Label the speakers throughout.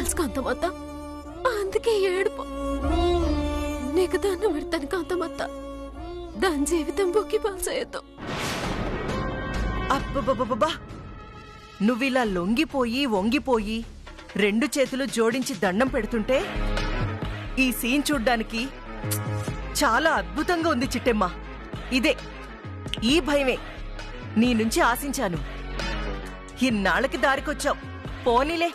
Speaker 1: తెలుసు కాంతమత్త, అందుకే ఏడుపు. నీకు దాన్ని పెడతాను కాంతమత్త, దాని జీవితం బొక్కి పాల్సేయద్దు.
Speaker 2: అబ్బబ్బబ్బబ్బా, నువ్విలా లొంగిపోయి వంగిపోయి 2 చేతులు జోడించి దండం పెడుతుంటే ఈ సీన్ చూడ్డానికి చాలా అద్భుతంగా ఉంది చిట్టెమ్మ. ఇదే, ఈ భయమే నీ నుంచి ఆశించాను. ఇన్నాళ్ళకి దారికొచ్చావు. పోనీలే,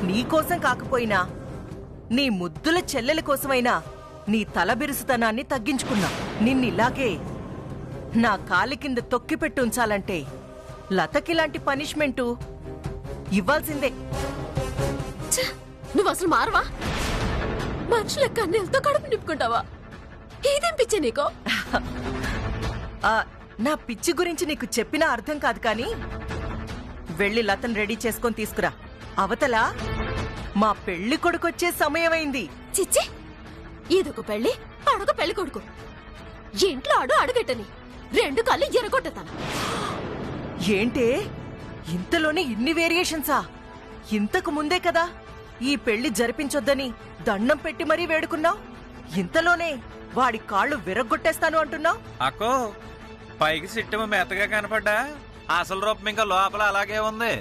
Speaker 2: నీకోసం కాకపోయినా నీ ముద్దుల చెల్లెల కోసమైనా నీ తల బిరుసుతనాన్ని తగ్గించుకున్నా. నిన్నిలాగే నా కాలి కింద తొక్కిపెట్టి ఉంచాలంటే లతకిలాంటి పనిష్మెంటు ఇవ్వాల్సిందే.
Speaker 1: నువ్వు అసలు మారవా? మనుషుల కన్నీళ్ళతో కడుపు నింపుకుంటావా? ఇదేం పిచ్చే నీకో?
Speaker 2: నా పిచ్చి గురించి నీకు చెప్పినా అర్థం కాదు కానీ వెళ్ళి లతను రెడీ చేసుకొని తీసుకురా. అవతల మా పెళ్లి కొడుకొచ్చే సమయమైంది.
Speaker 1: చిచ్చి, ఇదొక పెళ్లి, అడొక పెళ్లి కొడుకు. ఇంట్లో అడుగెట్టని 2 కళ్ళు ఎరగొట్టతాను.
Speaker 2: ఏంటే ఇంతలోనే ఇన్ని వేరియేషన్సా? ఇంతకు ముందే కదా ఈ పెళ్లి జరిపించొద్దని దండం పెట్టి మరీ వేడుకున్నావు. ఇంతలోనే వాడి కాళ్ళు విరగ్గొట్టేస్తాను అంటున్నావు.
Speaker 3: అక్కో, పైకి సిట్టము మెత్తగా కనపడ్డా అసలు రూపం ఇంకా లోపల అలాగే ఉంది.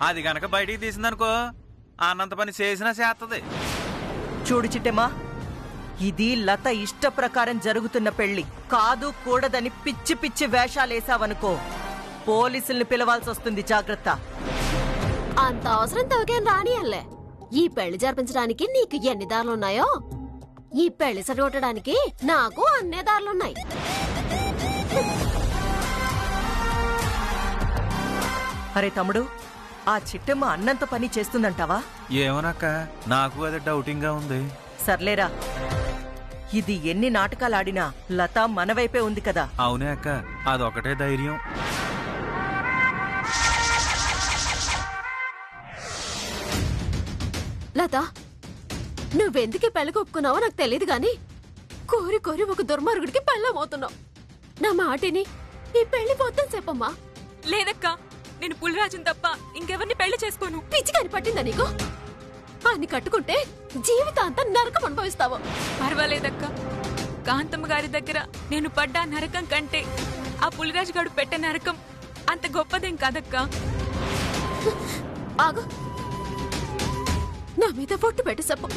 Speaker 3: అది గనక బయటికి తీసిందనుకో అన్నంత పని చేసినా చేస్తది.
Speaker 2: చూడు చిట్టెమ్మా, ఇది లత ఇష్ట ప్రకారం జరుగుతున్న పెళ్లి కాదు. కూడదని పిచ్చి పిచ్చి వేషాలేసావనుకో పోలీసుల్ని పిలవాల్సి వస్తుంది. జాగ్రత్త.
Speaker 1: అంత అవసరం తవకేం రానియల్లే. ఈ పెళ్లి జరిపించడానికి నీకు ఎన్ని దారులున్నాయో ఈ పెళ్లి సరిగొట్టడానికి నాకు అన్నే దారులున్నాయి.
Speaker 2: అరే తమ్ముడు, ఆ చిట్టెమ్మ అన్నంత పని చేస్తుందంటావా?
Speaker 3: ఏమోనక్క, నాకు అది డౌటింగ్ గా ఉంది.
Speaker 2: సర్లేరా, ఇది ఎన్ని నాటకాలాడినా లత మన వైపే ఉంది కదా.
Speaker 3: అవునే అక్క, అదొకటే ధైర్యం.
Speaker 1: లత, నువ్వెందుకు పెళ్లికి ఒప్పుకున్నావో నాకు తెలియదు గాని కోరి కోరి ఒక దుర్మార్గుడికి పెళ్ళమవుతున్నావు. నా మాటిని ఈ పెళ్లి పోతాను చెప్పమ్మా.
Speaker 4: లేదక్కా, నేను పులిరాజుని తప్ప ఇంకెవరిని పెళ్లి చేసుకోను.
Speaker 1: పిచ్చిగాని పట్టిందా నీకు? అన్ని కట్టుకుంటే జీవితాంతం నరకం అనుభవిస్తావు.
Speaker 4: పర్వాలేదక్కా, కాంతమ్మ గారి దగ్గర నేను పడ్డా నరకం కంటే ఆ పులిరాజు గారు పెట్టే నరకం అంత గొప్పదేం కాదక్కా.
Speaker 1: ఆగు, నా మీద పొట్టు పెట్టి చెప్పు.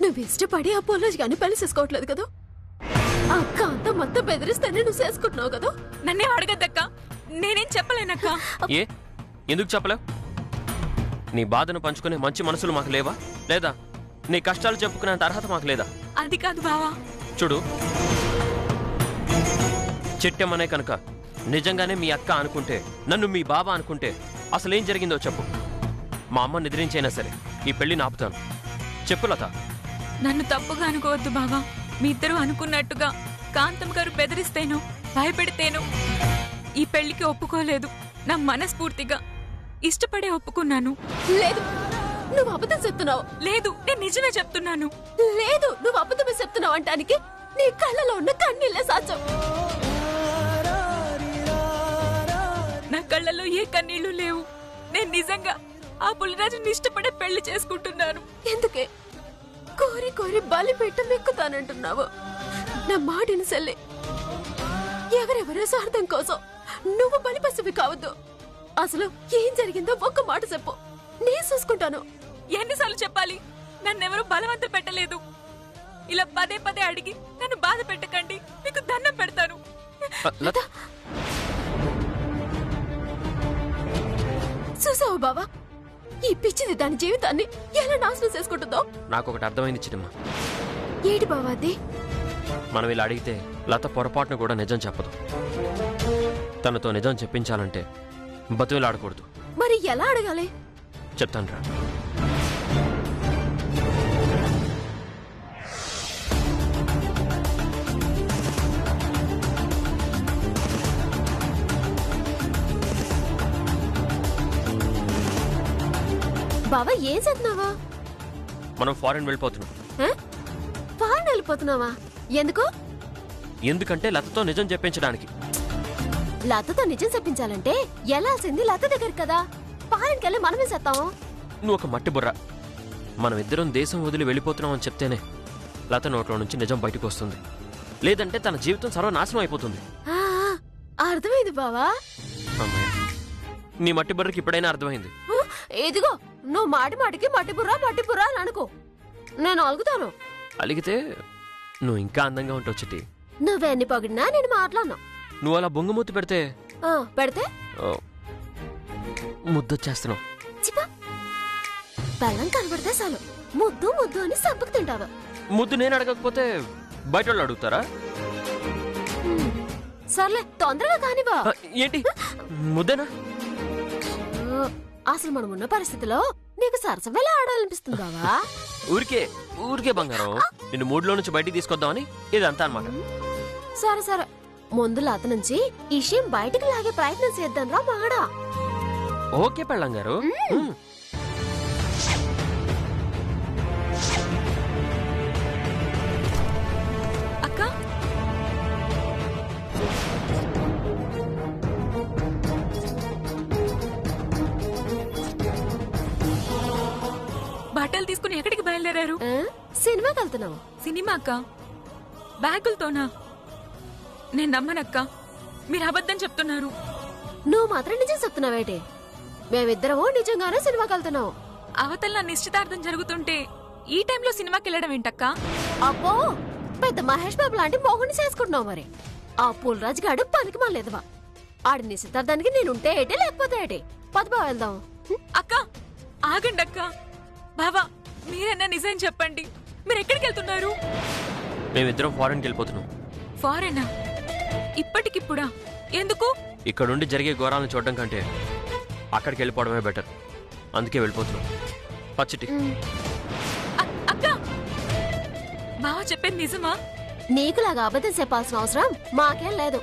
Speaker 1: నువ్వు ఇష్టపడి ఆ పులిరాజు గారిని పెళ్లి చేసుకోవట్లేదు కదా? ఆ కాంతం మొత్తం బెదిరిస్తేనే నువ్వు చేసుకుంటున్నావు కదా?
Speaker 4: నన్నే అడగద్దక్కా, నేనేం చెప్పలేనక్కా.
Speaker 5: ఏ ఎందుకు చెప్పలేవు? నీ బాధను పంచుకునే మంచి మనసులు మాకు లేవా? లేదా నీ కష్టాలు చెప్పుకునేంత అర్హత మాకు లేదా?
Speaker 4: అది కాదు బావా.
Speaker 5: చూడు, చిట్టెమ్మనే కనుక నిజంగానే మీ అక్క అనుకుంటే, నన్ను మీ బాబా అనుకుంటే అసలేం జరిగిందో చెప్పు. మా అమ్మ నిద్రించైనా సరే ఈ పెళ్లిని ఆపుతాను. చెప్పు లత.
Speaker 4: నన్ను తప్పుగా అనుకోవద్దు బావా. మీ ఇద్దరు అనుకున్నట్టుగా కాంతమ్మ గారు బెదిరిస్తేనో భయపెడితేనో ఈ పెళ్లికి ఒప్పుకోలేదు. నా మనస్ఫూర్తిగా ఇష్టపడే ఒప్పుకున్నాను.
Speaker 1: లేదు, నువ్వు అబద్ధం చెప్తున్నావు.
Speaker 4: లేదు, నేను నిజమే చెప్తున్నాను.
Speaker 1: లేదు, నువ్వు అబద్ధమే చెప్తున్నావు అంటానికి నీ కళ్ళలో ఉన్న కన్నీళ్ళే సాక్ష్యం.
Speaker 4: నా కళ్ళలో ఏ కన్నీళ్లు లేవు. నేను నిజంగా ఆ పులిరాజుని ఇష్టపడే పెళ్లి చేసుకుంటున్నాను.
Speaker 1: ఎందుకే కోరి కోరి బలి పెట్ట మెక్కుతానంటున్నావు? నా మాటిని సెల్లి, ఎవరెవరో స్వార్థం కోసం నువ్వు బలిపసివి కావద్దు. అసలు ఏం జరిగిందో ఒక్క మాట చెప్పు, నేను చూసుకుంటాను.
Speaker 4: ఎన్నిసార్లు చెప్పాలి? నన్నెవరూ బలవంత పెట్టలేదు. ఇలా పదే పదే అడిగి నన్ను బాధ పెట్టకండి, మీకు దండం పెడతాను.
Speaker 1: చూసావు బావా, ఈ పిచ్చిది దాని జీవితాన్ని ఎలా నాశనం చేసుకుంటుందో?
Speaker 5: నాకు ఒకటి అర్థమైంది చిట్టమ్మ.
Speaker 1: ఏటి బావా అది?
Speaker 5: మనం ఇలా అడిగితే లత పొరపాటును కూడా నిజం చెప్పదు. తనతో నిజం చెప్పించాలంటే బతులాడకూడదు.
Speaker 1: మరి ఎలా అడగాలి?
Speaker 5: చెప్తాను రా.
Speaker 1: బావా ఏం చేస్తున్నావా?
Speaker 5: మనం ఫారెన్ వెళ్ళిపోతున్నాం.
Speaker 1: ఫారెన్ వెళ్ళిపోతున్నావా? ఎందుకు?
Speaker 5: ఎందుకంటే లతతో నిజం చెప్పించడానికి.
Speaker 1: లతతో నిజం చెప్పించాలంటే వెళ్ళాల్సింది లత దగ్గర కదా. ఫారెన్కి వెళ్ళి మనమే చేస్తాము.
Speaker 5: నువ్వు ఒక మట్టి బుర్ర. మనం ఇద్దరం దేశం వదిలి వెళ్ళిపోతున్నాం అని చెప్తేనే లత నోట్లో నుంచి నిజం బయటకు వస్తుంది. లేదంటే తన జీవితం సర్వనాశనం అయిపోతుంది.
Speaker 1: ఆ, అర్థమైంది బావా.
Speaker 5: అమ్మాయి, నీ మట్టి బుర్రకి ఇప్పుడైనా అర్థమైంది.
Speaker 1: ఇదిగో నువ్వు మాటికి మట్టి బుర్రా అని అనుకో, నేను అలుగుతాను.
Speaker 5: అలిగితే నువ్వు ఇంకా అందంగా ఉంటావు చిట్టి.
Speaker 1: నువ్వెన్ని పొగిడినా నేను మాట్లాడను.
Speaker 5: నువ్వు అలా బొంగమూతి పెడితే
Speaker 1: పెడితే
Speaker 5: ముద్దొచ్చేస్తున్నావు.
Speaker 1: చిపా, బెల్లం కనబడితే చాలు ముద్దు అని సంపకు తింటావా?
Speaker 5: ముద్దు నేను అడగకపోతే బయట వాళ్ళు అడుగుతారా?
Speaker 1: సర్లే తొందరగా కానివా.
Speaker 5: ఏంటి ముద్దేనా?
Speaker 1: అసలు మనం ఉన్న పరిస్థితిలో నీకు సరసమేలా ఆడాలనిపిస్తుంది బావా?
Speaker 5: ఊరికే బంగారం, నిన్ను మూడులో నుంచి బయటికి తీసుకొద్దామని ఇదంతా అనమాట.
Speaker 1: సరే ముందు లత నుంచి ఈ విషయం బయటికి లాగే ప్రయత్నం చేద్దాం రా మాడా.
Speaker 5: ఓకే పెళ్ళం గారు.
Speaker 4: అక్క, బట్టలు తీసుకుని ఎక్కడికి బయలుదేరారు?
Speaker 1: సినిమాకి వెళ్తున్నావు.
Speaker 4: సినిమా అక్క? బ్యాగులతోనా? నేను నమ్మనక్క, మీరు అబద్ధం చెప్తున్నారు.
Speaker 1: నువ్వు మాత్రం నిజం చెప్తున్నావేటి? మేమిద్దరము నిజంగానే సినిమాకి వెళ్తున్నావు.
Speaker 4: అవతల నా నిశ్చితార్థం జరుగుతుంటే ఈ టైంలో సినిమాకి వెళ్ళడం ఏంటక్క?
Speaker 1: అబ్బో, పెద్ద మహేష్ బాబు లాంటి మొగుడిని చేసుకుంటున్నావు. మరి ఆ పుల్రాజు గాడు పనికి మాలేదువా? ఆడి నిశ్చితార్థానికి నేనుంటే ఏటి లేకపోతే ఏటి? పదబా వెళ్దాం.
Speaker 4: అక్క ఆగండి అక్క. బావా, మీరన్నా నిజం చెప్పండి, మీరు ఎక్కడికి వెళ్తున్నారు?
Speaker 5: మేమిద్దరం ఫారెన్కి వెళ్ళిపోతున్నాం.
Speaker 4: ఫారెనా? ఇప్పటికిప్పుడా? ఎందుకు?
Speaker 5: ఇక్కడుండి జరిగే ఘోరాలను చూడడం కంటే అక్కడికి వెళ్ళిపోవడమే బెటర్. అందుకే వెళ్ళిపోతున్నాం. పచ్చిటి
Speaker 4: అక్క, బావ చెప్పేది నిజమా?
Speaker 1: నీకులాగా అబద్ధం చెప్పాల్సిన అవసరం మాకేం లేదు.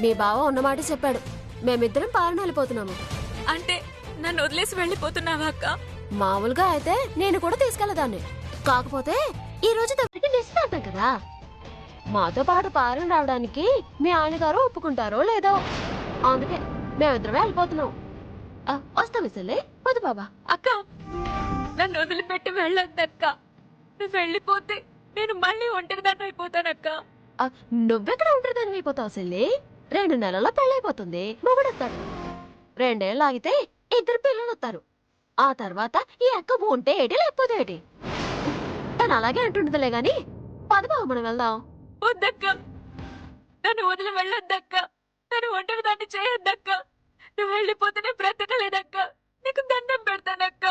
Speaker 1: మీ బావ ఉన్నమాట చెప్పాడు. మేమిద్దరం పాలన వెళ్ళిపోతున్నాము.
Speaker 4: అంటే నన్ను వదిలేసి వెళ్ళిపోతున్నావా అక్క?
Speaker 1: మామూలుగా అయితే నేను కూడా తీసుకెళ్లదాన్ని. కాకపోతే ఈ రోజు దగ్గరికి నిశ్చితార్థం కదా, మాతో పాటు పాలన రావడానికి మీ ఆయనగారు ఒప్పుకుంటారో లేదో, అందుకే మేమిద్దరమే వెళ్ళిపోతున్నాం. వస్తాం విసలే వద్దు బాబా.
Speaker 4: అక్క, నన్ను వదిలిపెట్టి వెళ్ళొద్దక్క. నువ్వు వెళ్ళిపోతే నేను మళ్ళీ ఒంటరిదాన్ని అయిపోతానక్క.
Speaker 1: నువ్వెక్కడ ఉంటుందని అయిపోతావు సెల్లి? 2 నెలల్లో పెళ్ళైపోతుంది, మొగుడొస్తాడు. 2 ఏళ్ళు ఆగితే 2 పిల్లలు వస్తారు. ఆ తర్వాత ఈ అక్క ఉంటే ఏటి లేకపోతే ఏటి? తను అలాగే అంటుండదులే గాని పద బావ, మనం వెళ్దాం.
Speaker 4: వద్దక్క, నన్ను వదిలి వెళ్ళొద్దక్క. నన్ను ఒంటరిదాన్ని చేయొద్దక్క. నువ్వు వెళ్ళిపోతేనే బ్రతకలేదక్క. నీకు దండం పెడతానక్క.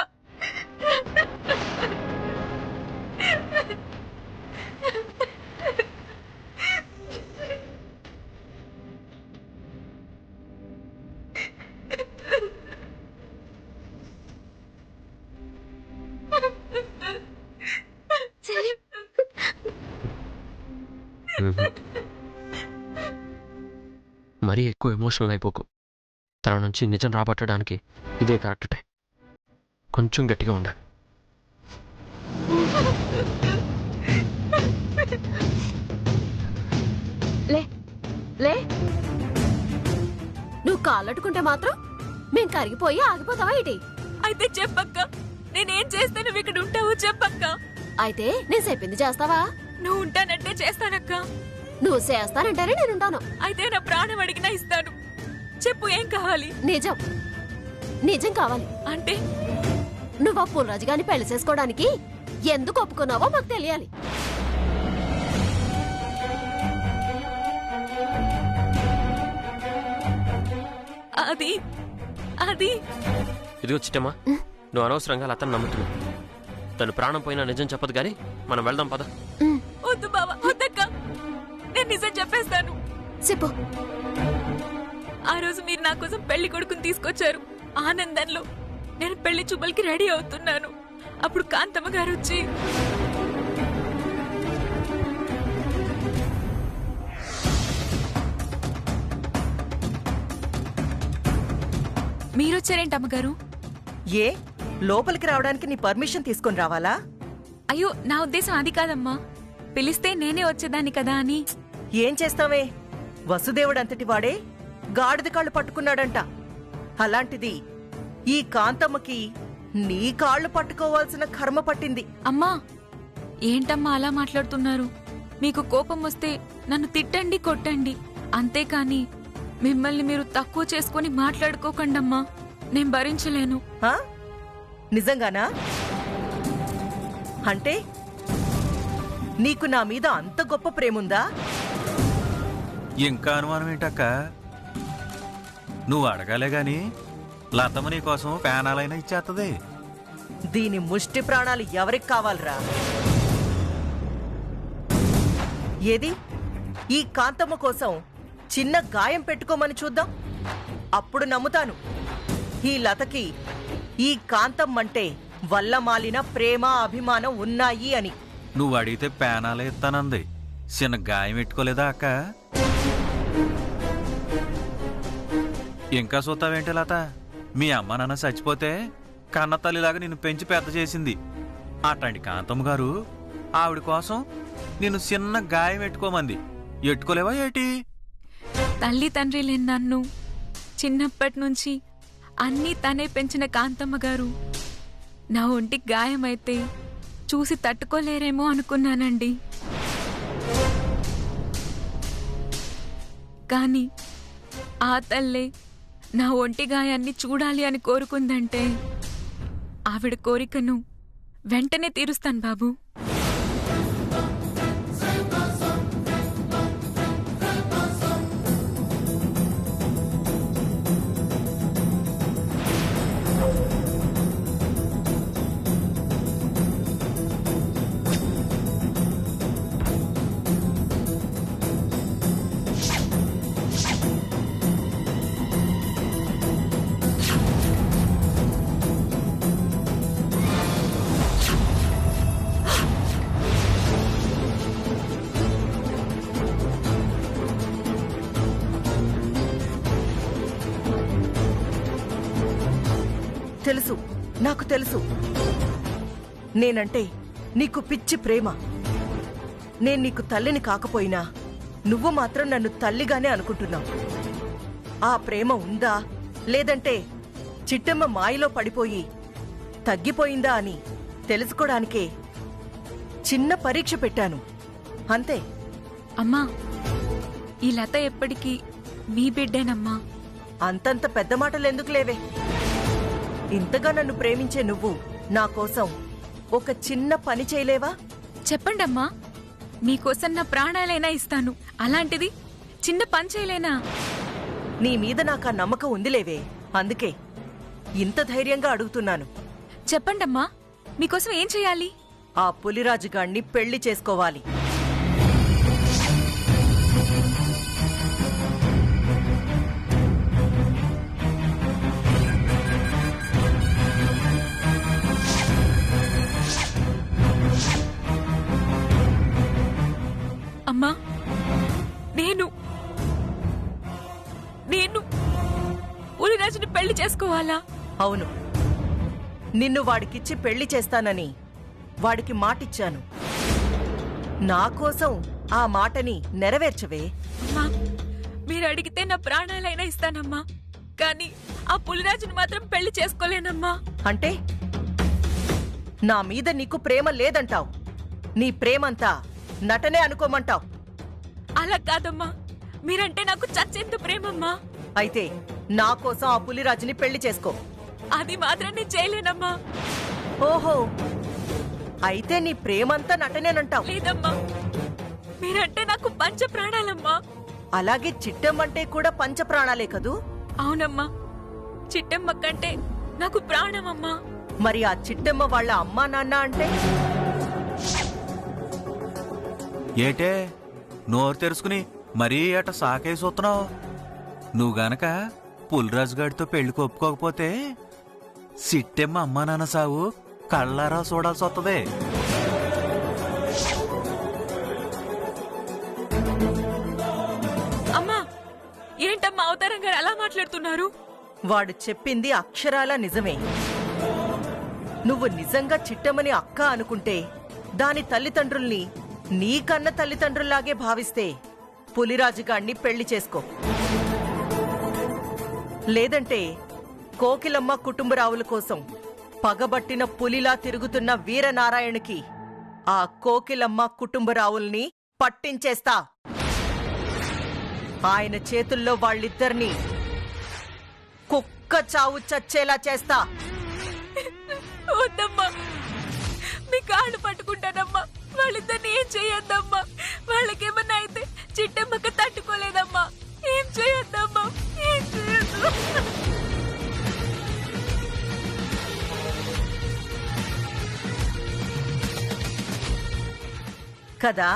Speaker 5: మరీ ఎక్కువ ఎమోషనల్ అయిపోకు. తన నుంచి నిజం రాబట్టడానికి ఇదే కరెక్ట్ టైం. కొంచెం గట్టిగా ఉండాలి.
Speaker 1: లే లే, నువ్వు కాళ్ళట్టుకుంటే మాత్రం మేం కరిగిపోయి ఆగిపోతావా ఏంటి?
Speaker 4: అయితే చెప్పక్క, నేనేం చేస్తే నువ్వు ఇక్కడ ఉంటావో చెప్పక్క.
Speaker 1: అయితే నేను చెప్పింది చేస్తావా?
Speaker 4: నువ్వు ఉంటానంటే చేస్తానక్క.
Speaker 1: నువ్వు చేస్తానంటేనే నేనుంటాను.
Speaker 4: అయితే నా ప్రాణం అడిగినా ఇస్తాను. చెప్పు, ఏం కావాలి?
Speaker 1: నిజం, నిజం కావాలి.
Speaker 4: అంటే
Speaker 1: నువ్వు ఆ పుల్రాజు గారిని పెళ్లి చేసుకోవడానికి ఎందుకు ఒప్పుకున్నావో మాకు తెలియాలి.
Speaker 4: అది అది
Speaker 5: ఇదిగో చిట్టమ్మా, నువ్వు అనవసరంగా అతను నమ్ముతున్నావు. తను ప్రాణం పోయినా నిజం చెప్పదు కానీ మనం వెళ్దాం పద.
Speaker 4: వద్దు బావా, వద్దక్క. నేను నిజం చెప్పేస్తాను.
Speaker 1: చెప్పు.
Speaker 4: ఆ రోజు మీరు నా కోసం పెళ్లి కొడుకుని తీసుకొచ్చారు. ఆనందంలో నేను పెళ్లి చూపులకి రెడీ అవుతున్నాను. అప్పుడు కాంతమ్మ గారు వచ్చి, మీరొచ్చారేంటి అమ్మగారు?
Speaker 2: ఏ లోపలికి రావడానికి నీ పర్మిషన్ తీసుకొని రావాలా?
Speaker 4: అయ్యో, నా ఉద్దేశం అది కాదమ్మా. పిలిస్తే నేనే వచ్చేదాన్ని కదా అని.
Speaker 2: ఏం చేస్తావే, వసుదేవుడంతటి వాడే గాడిద కాళ్ళు పట్టుకున్నాడంట. అలాంటిది ఈ కాంతమ్మకి నీ కాళ్ళు పట్టుకోవాల్సిన కర్మ పట్టింది.
Speaker 4: అమ్మా ఏంటమ్మా అలా మాట్లాడుతున్నారు? మీకు కోపం వస్తే నన్ను తిట్టండి, కొట్టండి, అంతేకాని మిమ్మల్ని మీరు తక్కువ చేసుకుని మాట్లాడుకోకండమ్మా. నేను భరించలేను.
Speaker 2: ఆ? నిజంగానా? అంటే నీకు నా మీద అంత గొప్ప ప్రేముందా?
Speaker 3: ఇంకా అనుమానం ఏంటక్క? నువ్వు అడగాలే గాని లతమ్మ నీ కోసం పేనాలైనా ఇచ్చేస్తుంది.
Speaker 2: దీని ముష్టి ప్రాణాలు ఎవరికి కావాలరా? ఏది ఈ కాంతమ్మ కోసం చిన్న గాయం పెట్టుకోమని చూద్దాం, అప్పుడు నమ్ముతాను ఈ లతకి ఈ కాంతమ్మంటే వల్లమాలిన ప్రేమ అభిమానం ఉన్నాయి అని.
Speaker 3: నువ్వు అడిగితే పేనాలే ఇస్తానంది, చిన్న గాయం పెట్టుకోలేదా అక్క? ఇంకా చూస్తావేంటి లత? మీ అమ్మ నాన్న చచ్చిపోతే కన్న తల్లిలాగా నిన్ను పెంచి పెద్ద చేసింది. అట్లాంటి కాంతమ్మ గారు ఆవిడ కోసం నిన్ను చిన్న గాయం పెట్టుకోమంది. ఎట్టుకోలేవా ఏటి?
Speaker 4: తల్లి తండ్రి లేని నన్ను చిన్నప్పటి నుంచి అన్నీ తనే పెంచిన కాంతమ్మ గారు నా ఒంటికి గాయమైతే చూసి తట్టుకోలేరేమో అనుకున్నానండి. కానీ ఆ తల్లే నా ఒంటి గాయాన్ని చూడాలి అని కోరుకుందంటే ఆవిడ కోరికను వెంటనే తీరుస్తాను బాబు.
Speaker 2: తెలుసు, నాకు తెలుసు నేనంటే నీకు పిచ్చి ప్రేమ. నేను నీకు తల్లిని కాకపోయినా నువ్వు మాత్రం నన్ను తల్లిగానే అనుకుంటున్నావు. ఆ ప్రేమ ఉందా లేదంటే చిట్టమ్మ మాయలో పడిపోయి తగ్గిపోయిందా అని తెలుసుకోవడానికే చిన్న పరీక్ష పెట్టాను, అంతే.
Speaker 4: అమ్మా ఈ లత ఎప్పటికీ మీ బిడ్డేనమ్మా.
Speaker 2: అంతంత పెద్ద మాటలెందుకు లేవే? ఇంతగా నన్ను ప్రేమించే నువ్వు నా కోసం ఒక చిన్న పని చేయలేవా?
Speaker 4: చెప్పండమ్మా, మీకోసం నా ప్రాణాలైనా ఇస్తాను. అలాంటిది చిన్న పని చేయలేనా?
Speaker 2: నీ మీద నాకు ఆ నమ్మకం ఉందిలేవే, అందుకే ఇంత ధైర్యంగా అడుగుతున్నాను.
Speaker 4: చెప్పండమ్మా, మీకోసం ఏం చేయాలి?
Speaker 2: ఆ పులిరాజుగాణ్ణి పెళ్లి చేసుకోవాలి.
Speaker 4: అమ్మా నేను పులిరాజుని పెళ్లి చేసుకోవాలా?
Speaker 2: అవును, నిన్ను వాడికిచ్చి పెళ్లి చేస్తానని వాడికి మాటిచ్చాను. నా కోసం ఆ మాటని నెరవేర్చవే.
Speaker 4: అమ్మా మీరు అడిగితే నా ప్రాణాలైనా ఇస్తానమ్మా, కానీ ఆ పులిరాజుని మాత్రం పెళ్లి చేసుకోలేనమ్మా.
Speaker 2: అంటే నా మీద నీకు ప్రేమ లేదంటావు, నీ ప్రేమంతా నటనే అనుకోమంటావు.
Speaker 4: అలా కాదమ్మా, మీరంటే నాకు చచ్చేంత ప్రేమమ్మా.
Speaker 2: అయితే నా కోసం ఆ పులిరాజుని పెళ్లి చేసుకో.
Speaker 4: అది మాత్రం నేను చేయలేనమ్మా.
Speaker 2: ఓహో, అయితే నీ ప్రేమంతా నటనేనంటావు.
Speaker 4: లేదమ్మా, మీరంటే నాకు పంచ ప్రాణాలమ్మా.
Speaker 2: అలాగే చిట్టమ్మంటే కూడా పంచ ప్రాణాలే కదూ?
Speaker 4: అవునమ్మా, చిట్టమ్మ కంటే నాకు ప్రాణమమ్మా.
Speaker 2: మరి ఆ చిట్టమ్మ వాళ్ళ అమ్మా నాన్న అంటే?
Speaker 3: ఏటే నోరు తెరుచుకుని మరీ అట సాకేసి వస్తున్నావు? నువ్వు గనక పులిరాజుగాడితో పెళ్లికి ఒప్పుకోకపోతే సిట్టెమ్మ అమ్మా నాన్న సావు కళ్ళారా చూడాల్సి వస్తుంది.
Speaker 4: అమ్మా ఏంటమ్మా అవతారం గారు అలా మాట్లాడుతున్నారు?
Speaker 2: వాడు చెప్పింది అక్షరాల నిజమే. నువ్వు నిజంగా చిట్టమ్మని అక్క అనుకుంటే దాని తల్లిదండ్రుల్ని నీకన్న తల్లిదండ్రుల్లాగే భావిస్తే పులిరాజుగాణ్ణి పెళ్లి చేసుకో. లేదంటే కోకిలమ్మ కుటుంబరావుల కోసం పగబట్టిన పులిలా తిరుగుతున్న వీరనారాయణకి ఆ కోకిలమ్మ కుటుంబరావుల్ని పట్టించేస్తా. ఆయన చేతుల్లో వాళ్ళిద్దరినీ కుక్క చావు చచ్చేలా చేస్తా.
Speaker 4: వద్దమ్మా, మీ కాళ్ళు పట్టుకుంటానమ్మా. వాళ్ళిద్దరిని ఏం చేయొద్దమ్మా. వాళ్ళకేమన్నా అయితే చిట్టమ్మక్క తట్టుకోలేదమ్మా. ఏం చేయొద్దమ్మా, ఏం చేయొద్దు.
Speaker 2: కదా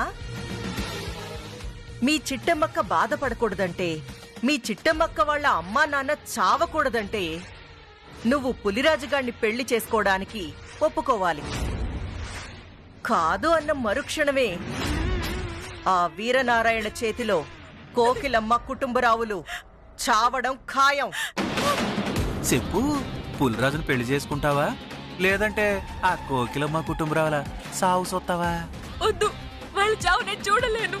Speaker 2: మీ చిట్టమ్మక్క బాధపడకూడదంటే, మీ చిట్టమ్మక్క వాళ్ళ అమ్మా నాన్న చావకూడదంటే నువ్వు పులిరాజుగాన్ని పెళ్లి చేసుకోవడానికి ఒప్పుకోవాలి. కాదు అన్న మరుక్షణమే ఆ వీరనారాయణ చేతిలో కోకిలమ్మ కుటుంబరావులు చావడం ఖాయం.
Speaker 3: చెప్పు, పులిరాజును పెళ్లి చేసుకుంటావా లేదంటే ఆ కోకిలమ్మ కుటుంబరావుల సావు సొత్తావా?
Speaker 4: వద్దు, వాళ్ళ చావు నేను చూడలేను.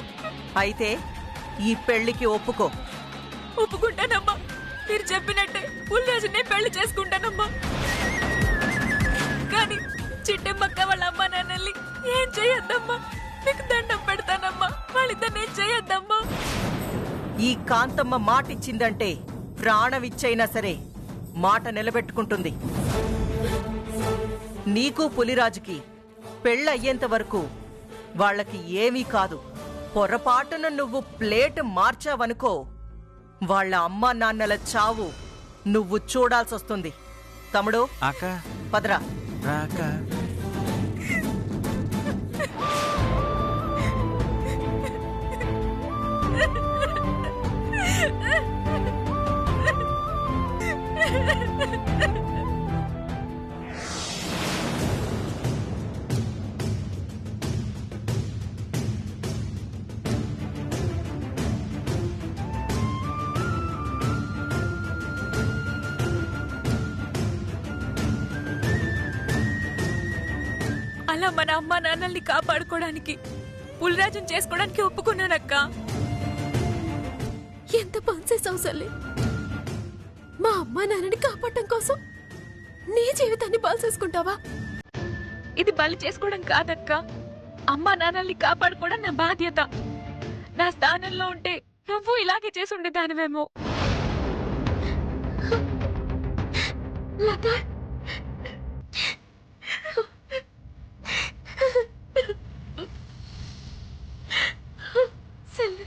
Speaker 2: అయితే ఈ పెళ్లికి ఒప్పుకో.
Speaker 4: ఒప్పుకుంటానమ్మా. మీరు చెప్పినట్టే పులిరాజునే పెళ్లి చేసుకుంటానమ్మా. కానీ చిట్టమ్మక్క వాళ్ళ అమ్మ నాన్నల్ని ఏం చేయొద్దమ్మా. మీకు దండం పెడతానమ్మా. వాళ్ళిద్దరిని ఏం చేయొద్దమ్మా.
Speaker 2: ఈ కాంతమ్మ మాటిచ్చిందంటే ప్రాణమిచ్చైనా సరే మాట నిలబెట్టుకుంటుంది. నీకు పులిరాజుకి పెళ్ళయ్యేంత వరకు వాళ్ళకి ఏమీ కాదు. పొరపాటున నువ్వు ప్లేట్ మార్చావనుకో, వాళ్ళ అమ్మా నాన్నల చావు నువ్వు చూడాల్సొస్తుంది. తమ్ముడు,
Speaker 3: అక్క
Speaker 2: పదరా.
Speaker 3: అక్క
Speaker 4: అలా మన అమ్మ నాన్నల్ని కాపాడుకోవడానికి పులిరాజుని చేసుకోవడానికి ఒప్పుకున్నానక్క.
Speaker 1: ఎంత పని చేసావు సల్లి. మా అమ్మ నాన్నని కాపాడటం కోసం నీ జీవితాన్ని బాల్ చేసుకుంటావా?
Speaker 4: ఇది బలి చేసుకోవడం కాదక్క. అమ్మ నాన్నల్ని కాపాడుకోవడం నా బాధ్యత. నా స్థానంలో ఉంటే నువ్వు ఇలాగే చేసి ఉండేదానివేమో.
Speaker 1: లత, సల్లి,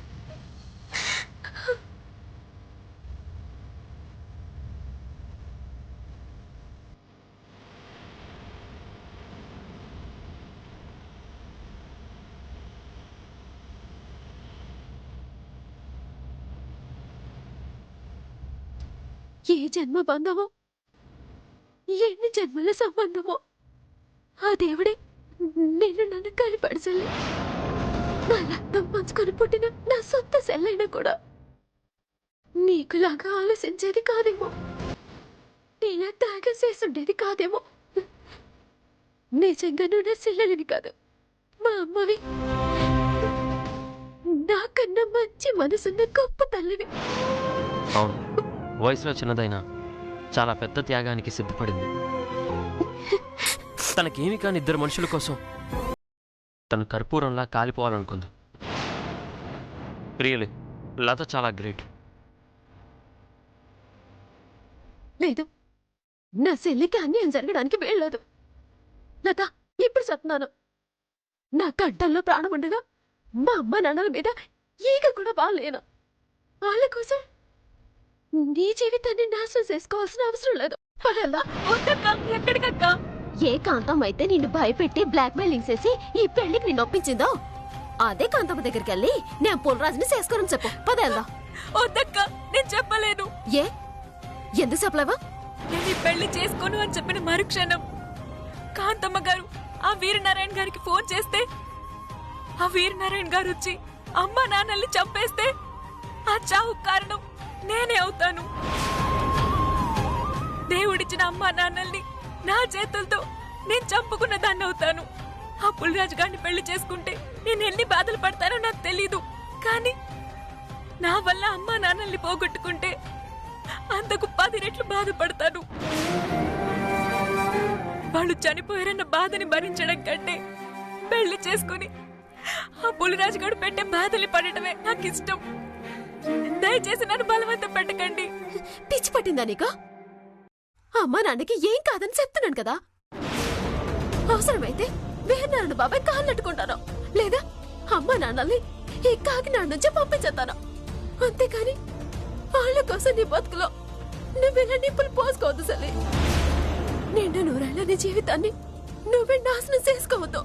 Speaker 1: ఏ జన్మ బంధమో, ఎన్ని జన్మల సంబంధమో ఆ దేవుడే నేను నన్ను కలిపడిసలే. నా రక్తం పంచుకొని పుట్టిన నా సొంత సెల్లైనా కూడా నీకులాగా ఆలోచించేది కాదేమో. నేనే త్యాగం చేసుండేది కాదేమో. నిజంగా నువ్వు నా సెల్లెలివి కాదు, మా అమ్మవి. నాకన్నా మంచి మనసున్న గొప్ప తల్లివి.
Speaker 5: అవును, వయసులో చిన్నదైనా చాలా పెద్ద త్యాగానికి సిద్ధపడింది. తనకేమి కాని ఇద్దరు మనుషుల కోసం తను కర్పూరంలా కాలిపోవాలనుకుంది. రియలీ లత చాలా గ్రేట్.
Speaker 1: లేదు, నా చెల్లికి అన్యాయం జరగడానికి వీల్లేదు. లత, ఇప్పుడు చెప్తున్నాను, నా గడ్డల్లో ప్రాణం ఉండగా మా అమ్మ నాన్నల మీద ఈగ కూడా బాగాలేను. వాళ్ళ కోసం నీ జీవితాన్ని నాశనం చేసుకోవాల్సిన అవసరం లేదు. పడల్లా.
Speaker 4: వద్దక్క, ఎక్కడికక్క?
Speaker 1: ఏ కాంతం అయితే నిన్ను భయపెట్టి బ్లాక్ మెయిలింగ్ చేసి ఈ పెళ్లికి నిన్ను ఒప్పించిందో అదే కాంతమ్మ దగ్గరికి వెళ్ళి నేను పులిరాజుని చేసుకోనని చెప్పు. పదేళ్దా?
Speaker 4: వద్దక్క, నేను చెప్పలేను.
Speaker 1: ఏ ఎందుకు చెప్పలేవా?
Speaker 4: నేను ఈ పెళ్లి చేసుకోను అని చెప్పిన మరుక్షణం కాంతమ్మ గారు ఆ వీరనారాయణ గారికి ఫోన్ చేస్తే, ఆ వీరనారాయణ గారు వచ్చి అమ్మ నాన్నల్ని చంపేస్తే ఆ చావు కారణం నేనే అవుతాను. దేవుడిచ్చిన అమ్మ నాన్నల్ని నా చేతులతో నేను చంపుకున్న దాన్ని అవుతాను. ఆ పులిరాజు గారిని పెళ్లి చేసుకుంటే నేను ఎన్ని బాధలు పడతానో నాకు తెలీదు. కానీ నా వల్ల అమ్మ నాన్నల్ని పోగొట్టుకుంటే అంతకు 10 రెట్లు బాధపడతాను. వాళ్ళు చనిపోయారన్న బాధని భరించడం కంటే పెళ్లి చేసుకుని ఆ పులిరాజు గడు పెట్టే బాధలు పడటమే నాకు ఇష్టం. దయచేసి నన్ను బలవంతం పెట్టకండి.
Speaker 1: పిచ్చి పట్టిందా నీకు? అమ్మా నాన్నకి ఏం కాదని చెప్తున్నాను కదా. అవసరమైతే వీరనారాయణ బాబాయ్ కాళ్ళట్టుకుంటాను, లేదా అమ్మా నాన్నల్ని ఈ కాకినాడ నుంచి పంపించేస్తాను. అంతేకాని వాళ్ళ కోసం నీ బతుకులో నువ్వెలా నిప్పులు పోసుకోవద్దు సలే. నిండు నూరేళ్ళ నీ జీవితాన్ని నువ్వే నాశనం చేసుకోవద్దు.